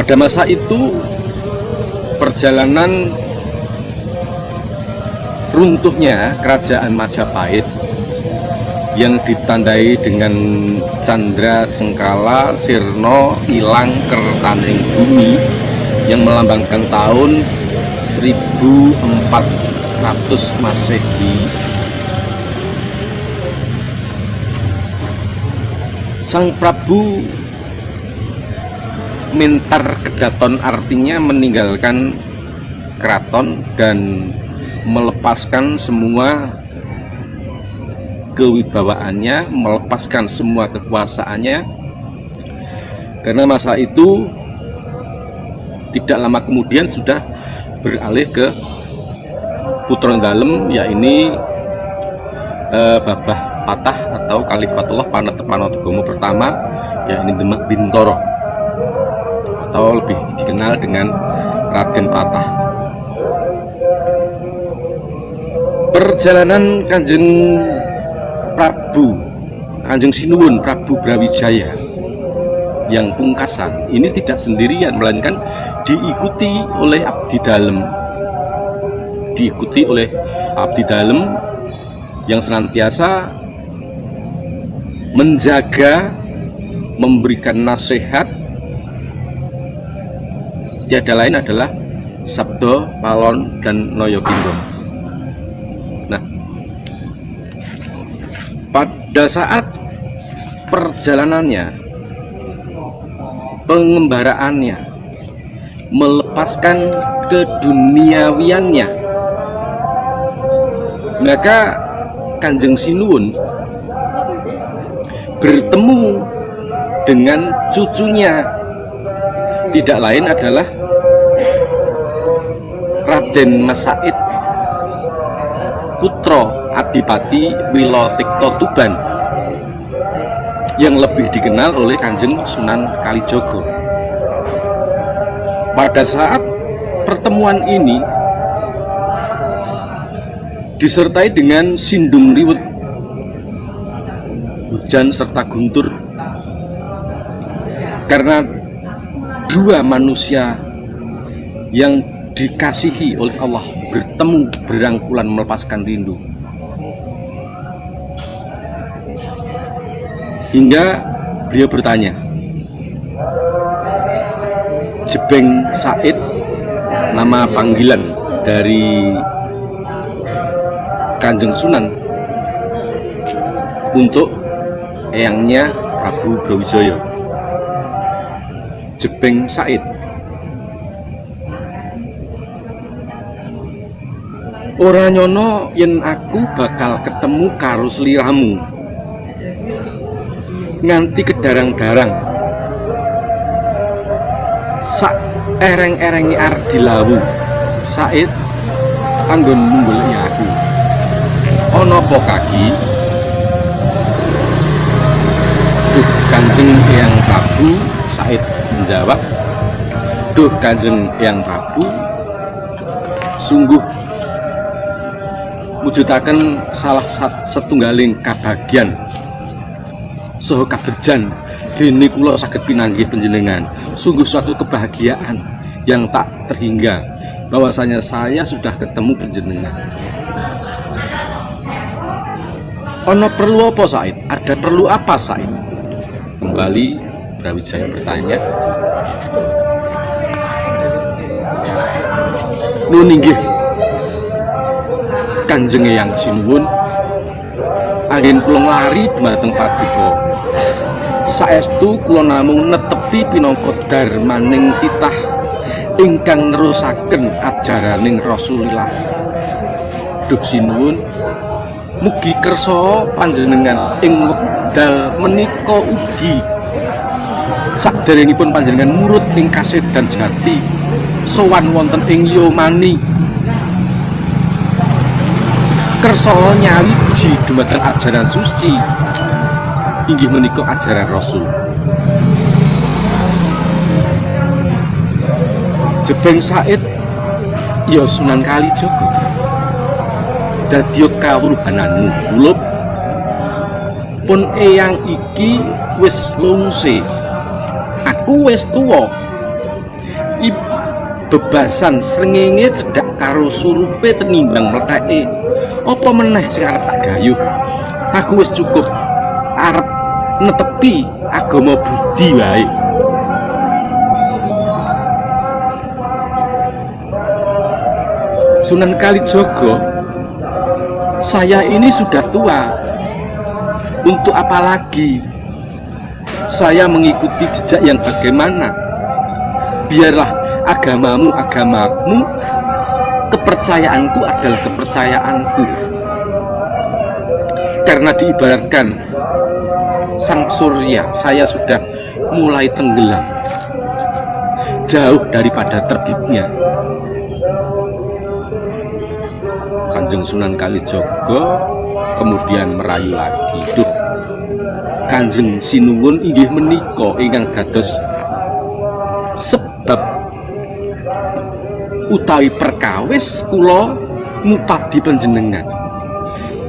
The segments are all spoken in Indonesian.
Pada masa itu perjalanan runtuhnya kerajaan Majapahit yang ditandai dengan Candra Sengkala Sirna Ilang Kertaning Bumi yang melambangkan tahun 1400 Masehi. Sang Prabu Mentar Kedaton, artinya meninggalkan keraton dan melepaskan semua kewibawaannya, melepaskan semua kekuasaannya, karena masa itu tidak lama kemudian sudah beralih ke putra dalem, yakni Babah Patah atau Kalifatullah Panatapanatagomo pertama, yakni Demak Bintoro atau lebih dikenal dengan Raden Patah. Perjalanan Kanjeng Sinuwun Prabu Brawijaya yang pungkasan ini tidak sendirian, melainkan diikuti oleh abdi dalem yang senantiasa menjaga, memberikan nasihat. Tiada lain adalah Sabdo Palon dan Noyokindom. Nah, pada saat perjalanannya, pengembaraannya, melepaskan keduniawiannya, maka Kanjeng Sinuwun bertemu dengan cucunya, tidak lain adalah Raden Mas Said, putra Adipati Wilotikto Tuban, yang lebih dikenal oleh Kanjeng Sunan Kalijogo. Pada saat pertemuan ini disertai dengan sindung riwet, hujan serta guntur, karena dua manusia yang dikasihi oleh Allah bertemu, berangkulan melepaskan rindu. Hingga beliau bertanya, Jebeng Said, nama panggilan dari Kanjeng Sunan untuk eyangnya Prabu Brawijaya. Jebeng Said, ora nyono yen aku bakal ketemu karo sliramu nganti kedarang-darang sak ereng-erengi Ardilawu. Said anggon munggulnya aku. Ana apa kaki? Duh Kanjeng Eyang Prabu. Said menjawab, duh Kanjeng Eyang Prabu, sungguh mujudaken salah setunggaling kabagyan saha kabejan dene kula saged pinanggih panjenengan. Sungguh suatu kebahagiaan yang tak terhingga bahwasanya saya sudah ketemu panjenengan. Ono perlu apa Said? Ada perlu apa Said? Kembali Brawijaya bertanya. Nun inggih Kanjeng Eyang Sinuwun, anggen kula lari dhumateng paduka. Saestu kula namung netepi pinangka darmaning titah ingkang nerusaken ajaraning Rasulillah. Duh Sinuwun, mugi kersa panjenengan ing wekdal menika ugi saderengipun panjenengan murut ing kasedan jati sowan wonten ing Yomani, kersa nyawiji dumateng ajaran suci inggih menika ajaran Rasul. Jebeng Said ya Sunan Kalijogo, dadi kawruhananmu. Kula pun eyang iki wis lungse, aku wis tuwa, bebasan srengenge cedak karo surupe tenimbang mletheke. Apa meneh sing arep tak gayuh? Aku wis cukup arep netepi agama Budi wae. Sunan Kalijaga, saya ini sudah tua. Untuk apa lagi saya mengikuti jejak yang bagaimana? Biarlah agamamu agamamu, kepercayaanku adalah kepercayaanku. Karena diibaratkan sang surya, saya sudah mulai tenggelam jauh daripada terbitnya. Kanjeng Sunan Kalijaga kemudian merayu lagi, duh, Kanjeng Sinuwun inggih menika ingkang dados sebab utawi perkawis kula ngupadi panjenengan.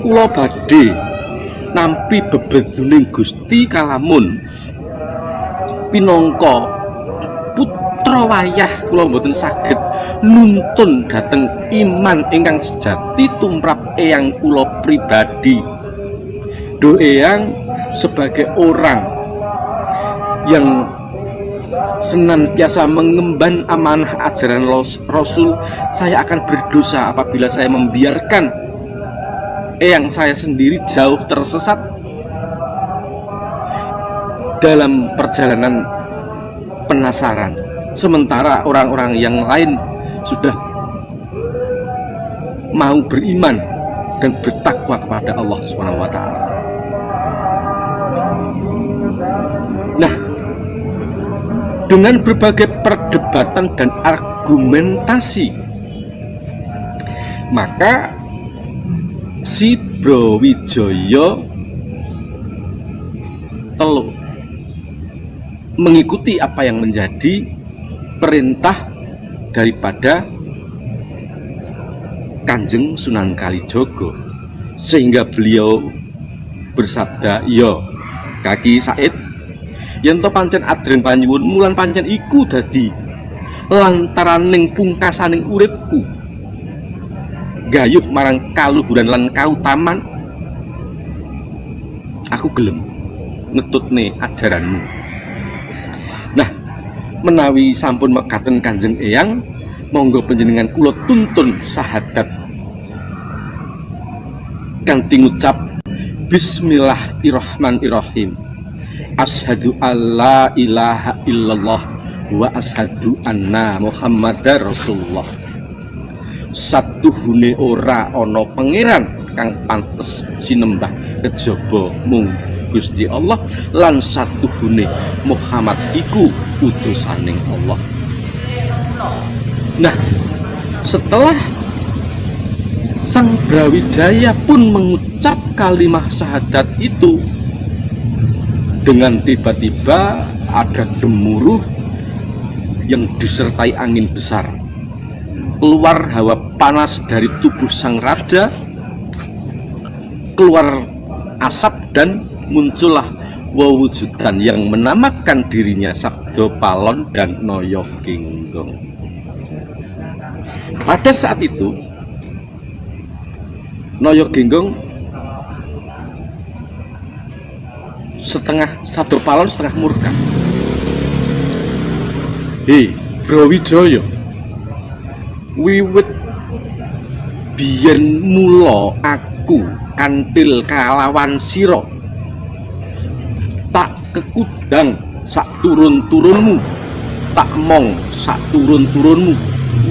Kula badhe nampi bebeduning Gusti kalamun pinangka putra wayah kula mboten saged nuntun dhateng iman ingkang sejati tumrap eyang kula pribadi. Do eyang sebagai orang yang senantiasa mengemban amanah ajaran Rasul, saya akan berdosa apabila saya membiarkan eyang saya sendiri jauh tersesat dalam perjalanan penasaran, sementara orang-orang yang lain sudah mau beriman dan bertakwa kepada Allah Subhanahu wa taala. Nah, dengan berbagai perdebatan dan argumentasi, maka si Brawijaya teluk mengikuti apa yang menjadi perintah daripada Kanjeng Sunan Kalijaga, sehingga beliau bersabda, "Yo Kaki Said, yen to pancen adren panyuwun mulan pancen iku dadi lantaraning pungkasaning uripku gayuh marang kaluhuran lan kautaman, aku gelem ngetutne ajaranmu." Nah, menawi sampun mekaten Kanjeng Eyang, monggo panjenengan kula tuntun sahadat kanthi ngucap Bismillahirrahmanirrahim. Asyhadu alla ilaha illallah wa asyhadu anna Muhammadar Rasulullah. Satuhune ora ana pangeran kang pantes sinembah kejaba mung Gusti Allah, lan satuhune Muhammad iku utusaning Allah. Nah, setelah Sang Brawijaya pun mengucap kalimat syahadat itu, dengan tiba-tiba ada gemuruh yang disertai angin besar. Keluar hawa panas dari tubuh sang raja, keluar asap, dan muncullah wewujudan yang menamakan dirinya Sabdo Palon dan Noyo Genggong. Pada saat itu Noyo Genggong setengah, Sabdo Palon setengah murka. Hei Brawijaya, wiwit biyen mula aku kantil kalawan sira, tak kekudang sak turun-turunmu, tak mong sak turun-turunmu,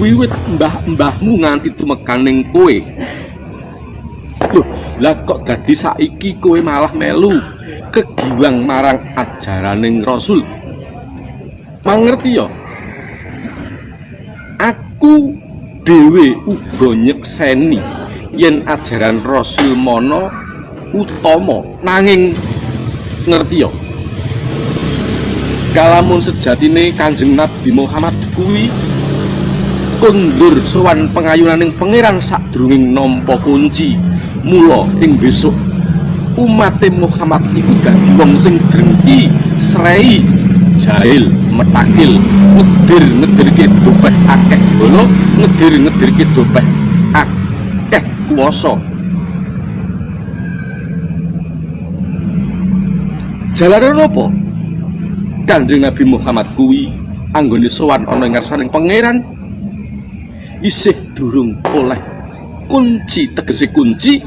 wiwit mbah-mbahmu nganti tumekaning kowe. Loh, lah kok dadi saiki kowe malah melu kegiwang marang ajaraning Rasul? Mangerti ya? Aku dhewe uga nyekseni yen ajaran Rasul mono utama, nanging ngerti ya, kalamun sejatine Kanjeng Nabi Muhammad kuwi kondur sowan pengayunaning pangeran sadurunging nampa kunci. Mula ing besok umat Muhammad iku dadi wong sing drengki, srei, jahil, metakil ngedir dopeh akeh bolo ngedir dopeh akeh kuwasa. Jalane napa? Kanjeng Nabi Muhammad kuwi anggone sowan ana ing ngarsaning pangeran isih durung oleh kunci, tegese kunci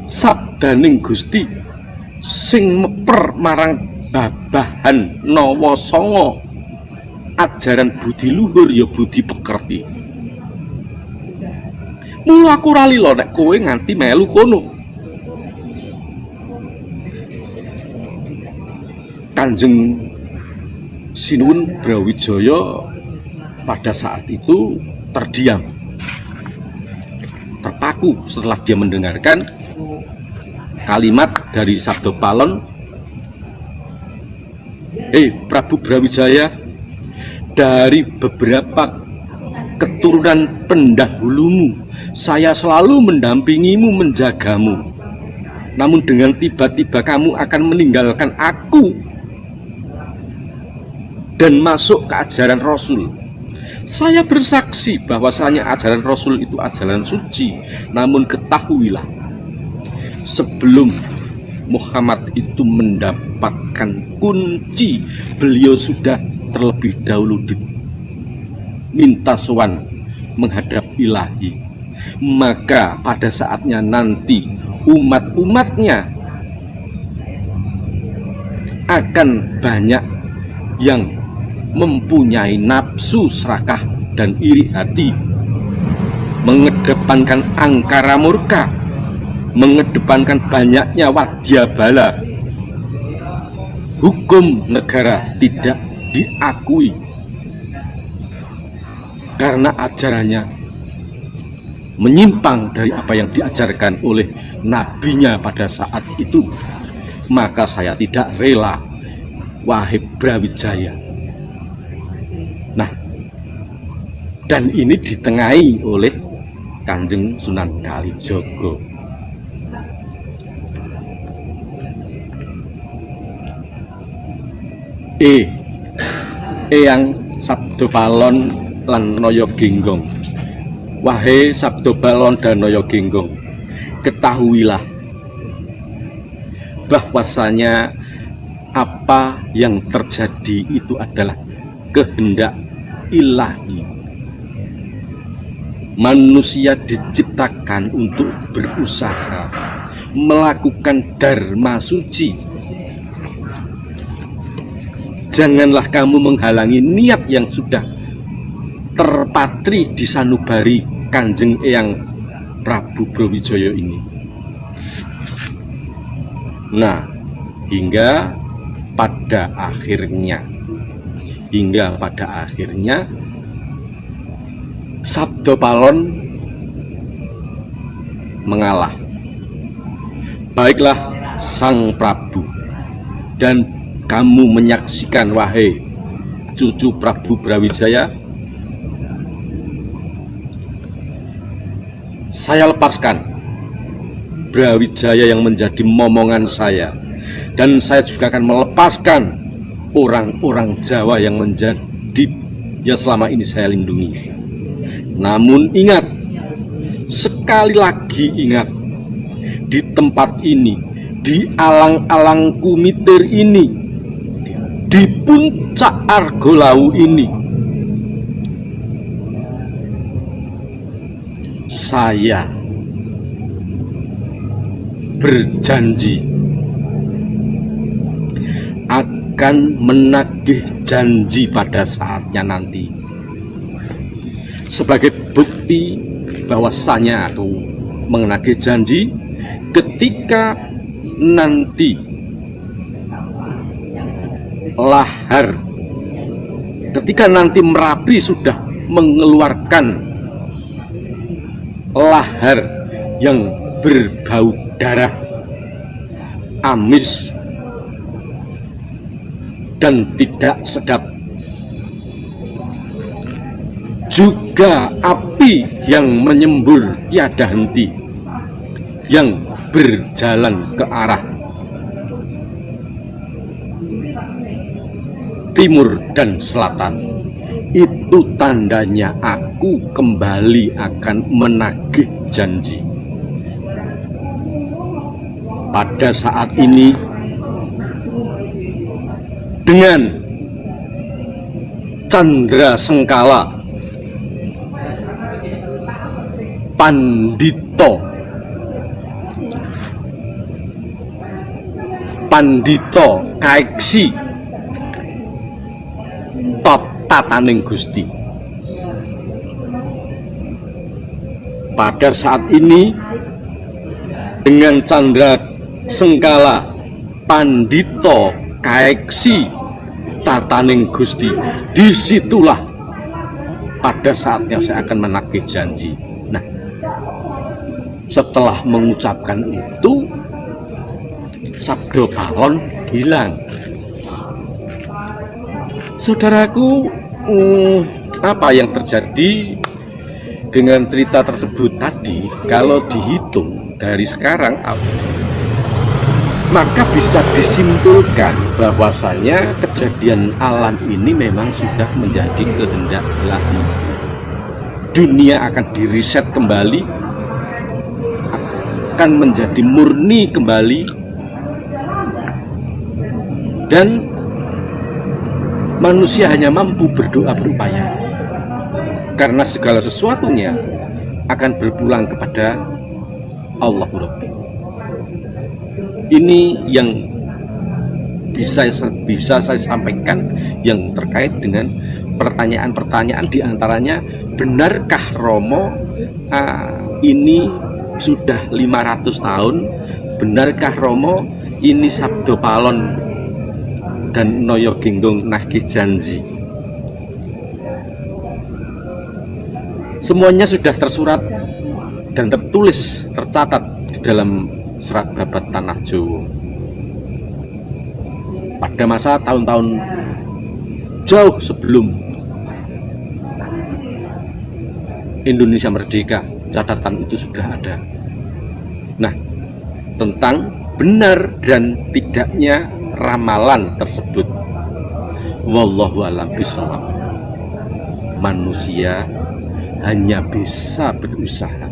sabdaning Gusti sing meper marang babahan Nawasanga ajaran budi luhur ya budi pekerti. Mula aku ra lila nek kowe nganti melu kono. Kanjeng Sinuwun Brawijaya pada saat itu terdiam, terpaku setelah dia mendengarkan kalimat dari Sabda Palon, Prabu Brawijaya, dari beberapa keturunan pendahulumu saya selalu mendampingimu, menjagamu, namun dengan tiba-tiba kamu akan meninggalkan aku dan masuk ke ajaran Rasul. Saya bersaksi bahwasanya ajaran Rasul itu ajaran suci, namun ketahuilah sebelum Muhammad itu mendapatkan kunci, beliau sudah terlebih dahulu diminta sowan menghadap Ilahi. Maka pada saatnya nanti umat-umatnya akan banyak yang mempunyai nafsu serakah dan iri hati, mengedepankan angkara murka, mengedepankan banyaknya wadyabala, hukum negara tidak diakui karena ajarannya menyimpang dari apa yang diajarkan oleh nabinya pada saat itu. Maka saya tidak rela, wahai Brawijaya. Nah, dan ini ditengahi oleh Kanjeng Sunan Kalijaga. Eyang Sabda Palon lan Naya Genggong. Wahai Sabda Palon dan Naya Genggong, ketahuilah bahwasanya apa yang terjadi itu adalah kehendak Ilahi. Manusia diciptakan untuk berusaha melakukan dharma suci. Janganlah kamu menghalangi niat yang sudah terpatri di sanubari Kanjeng Eyang Prabu Brawijaya ini. Nah, hingga pada akhirnya Sabda Palon mengalah. Baiklah Sang Prabu, dan kamu menyaksikan, wahai cucu Prabu Brawijaya, saya lepaskan Brawijaya yang menjadi momongan saya, dan saya juga akan melepaskan orang-orang Jawa yang menjadi yang selama ini saya lindungi. Namun ingat, sekali lagi ingat, di tempat ini, di alang-alang Kumitir ini, di puncak Argolawu ini, saya berjanji akan menagih janji pada saatnya nanti. Sebagai bukti bahwasanya aku menagih janji, ketika nanti ketika nanti Merapi sudah mengeluarkan lahar yang berbau darah, amis dan tidak sedap, juga api yang menyembur tiada henti yang berjalan ke arah timur dan selatan. Itu tandanya aku kembali akan menagih janji. Pada saat ini, dengan Candra Sengkala, Pandito Kaeksi Tataning Gusti. Pada saat ini, dengan Candra Sengkala, Pandito Kaeksi Tataning Gusti, disitulah pada saatnya saya akan menagih janji. Nah, setelah mengucapkan itu, Sabdo Palon hilang. Saudaraku, apa yang terjadi dengan cerita tersebut tadi? Kalau dihitung dari sekarang, maka bisa disimpulkan bahwasanya kejadian alam ini memang sudah menjadi kehendak Ilahi. Dunia akan diriset kembali, akan menjadi murni kembali, dan manusia hanya mampu berdoa berupaya, karena segala sesuatunya akan berpulang kepada Allah Rabbi. Ini yang bisa saya sampaikan yang terkait dengan pertanyaan-pertanyaan, diantaranya, benarkah Romo ini sudah 500 tahun? Benarkah Romo ini Sabdo Palon dan Noyo Ginggong nagih janji? Semuanya sudah tersurat dan tertulis, tercatat di dalam Serat Babat Tanah Jawa. Pada masa tahun-tahun jauh sebelum Indonesia merdeka, catatan itu sudah ada. Nah, tentang benar dan tidaknya ramalan tersebut, wallahu a'lam bishawab, manusia hanya bisa berusaha